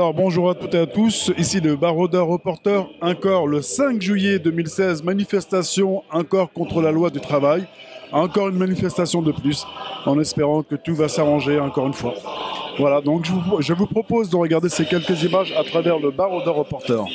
Alors bonjour à toutes et à tous, ici le Baroudeur Reporter, encore le 5 juillet 2016, manifestation encore contre la loi du travail, encore une manifestation de plus, en espérant que tout va s'arranger encore une fois. Voilà, donc je vous propose de regarder ces quelques images à travers le Baroudeur Reporter.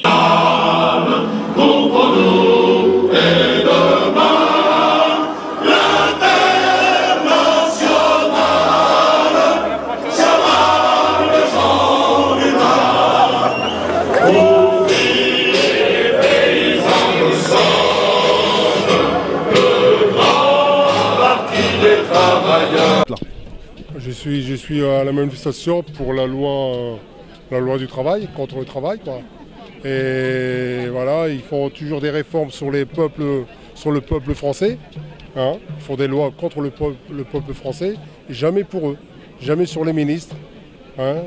Je suis à la manifestation pour la loi du travail, contre le travail, quoi. Et voilà, ils font toujours des réformes sur le peuple français. Hein. Ils font des lois contre le peuple français, et jamais pour eux, jamais sur les ministres. Hein.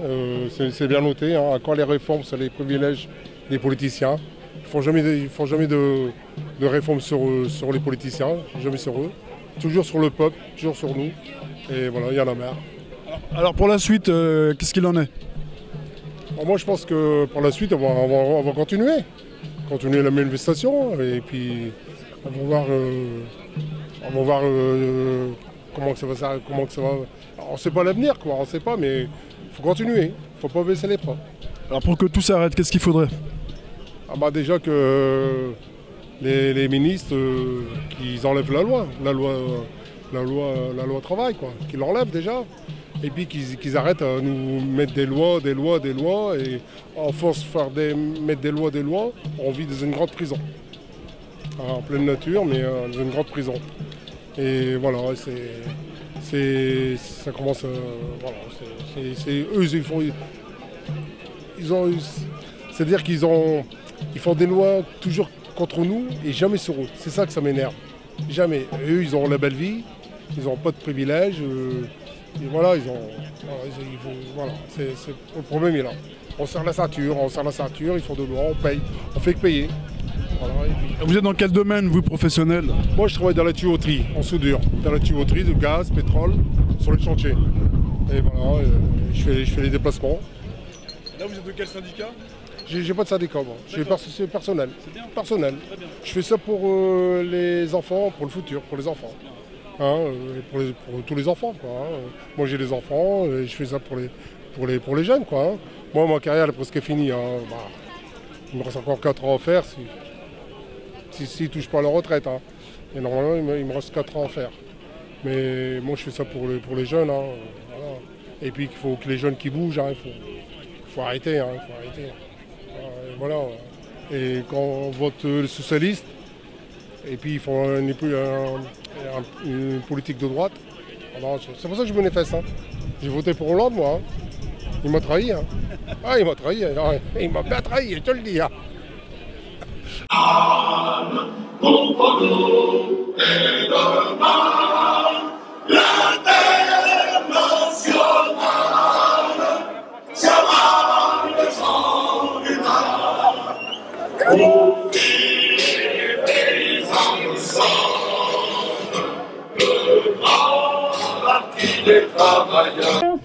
C'est bien noté, hein. À quand les réformes sur les privilèges des politiciens. Ils ne font jamais de réformes sur les politiciens, jamais sur eux. Toujours sur le peuple, toujours sur nous. Et voilà, il y en a marre. Alors pour la suite, qu'est-ce qu'il en est? Alors moi je pense que pour la suite, on va continuer la manifestation. Et puis on va voir comment que ça va. Alors, on ne sait pas l'avenir, quoi. On ne sait pas, mais il faut continuer. Il ne faut pas baisser les bras. Alors pour que tout s'arrête, qu'est-ce qu'il faudrait? Ah bah déjà que les ministres, qu'ils enlèvent la loi travail, quoi, qu'ils l'enlèvent déjà, et puis qu'ils arrêtent à nous mettre des lois, et en force mettre des lois, on vit dans une grande prison. En pleine nature, mais dans une grande prison. Et voilà, ça commence, voilà, eux, c'est-à-dire qu'ils font des lois toujours contre nous et jamais sur eux. C'est ça que ça m'énerve. Jamais. Eux, ils ont la belle vie, ils n'ont pas de privilèges. Et voilà, voilà, le problème est là. On serre la ceinture, ils font de lois, on paye, on fait que payer. Voilà, Vous êtes dans quel domaine, vous, professionnel? Moi, je travaille dans la tuyauterie, en soudure. Dans la tuyauterie de gaz, pétrole, sur les chantiers. Et voilà, je fais les déplacements. Là, vous êtes de quel syndicat? J'ai pas de syndicat, moi. C'est personnel. C'est bien. Personnel. Très bien. Je fais ça pour les enfants, pour le futur, pour les enfants. Hein, pour tous les enfants, quoi. Hein. Moi, j'ai des enfants, et je fais ça pour les jeunes, quoi. Hein. Moi, ma carrière elle est presque finie. Hein. Bah, il me reste encore 4 ans à faire s'ils ne touchent pas à la retraite. Hein. Et normalement, il me reste 4 ans à faire. Mais moi, je fais ça pour les jeunes. Hein. Voilà. Et puis, il faut que les jeunes qui bougent, hein. Il faut arrêter. Hein. Il faut arrêter. Voilà. Et quand on vote les socialistes, et puis ils font une politique de droite, c'est pour ça que je manifeste. Hein. J'ai voté pour Hollande, moi. Hein. Il m'a trahi. Hein. Ah, il m'a trahi. Il m'a bien trahi, je te le dis. Hein.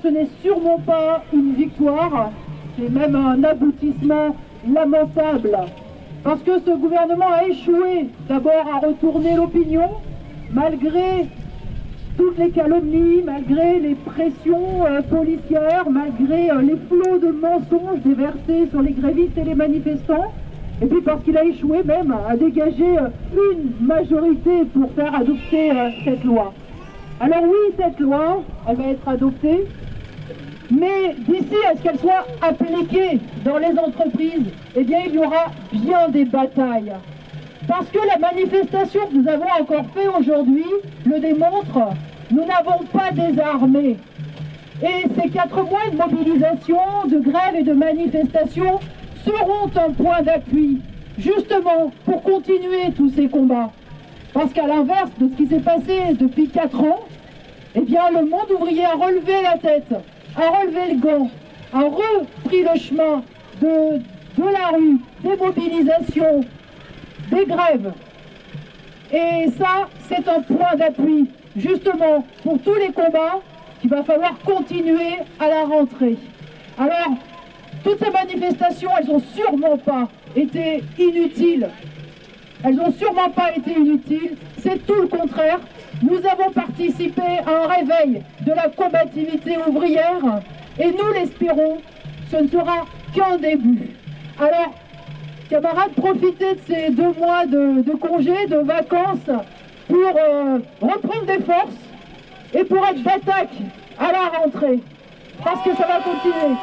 Ce n'est sûrement pas une victoire, c'est même un aboutissement lamentable. Parce que ce gouvernement a échoué d'abord à retourner l'opinion, malgré toutes les calomnies, malgré les pressions policières, malgré les flots de mensonges déversés sur les grévistes et les manifestants. Et puis parce qu'il a échoué même à dégager une majorité pour faire adopter cette loi. Alors oui, cette loi, elle va être adoptée, mais d'ici à ce qu'elle soit appliquée dans les entreprises, eh bien il y aura bien des batailles. Parce que la manifestation que nous avons encore faite aujourd'hui le démontre, nous n'avons pas désarmé. Et ces 4 mois de mobilisation, de grève et de manifestation seront un point d'appui, justement pour continuer tous ces combats. Parce qu'à l'inverse de ce qui s'est passé depuis 4 ans, eh bien le monde ouvrier a relevé la tête, a relevé le gant, a repris le chemin de la rue, des mobilisations, des grèves. Et ça, c'est un point d'appui, justement, pour tous les combats qu'il va falloir continuer à la rentrée. Alors, Toutes ces manifestations, elles n'ont sûrement pas été inutiles. Elles n'ont sûrement pas été inutiles, c'est tout le contraire. Nous avons participé à un réveil de la combativité ouvrière et nous l'espérons, ce ne sera qu'un début. Alors, camarades, profitez de ces 2 mois de congés, de vacances, pour reprendre des forces et pour être d'attaque à la rentrée, parce que ça va continuer.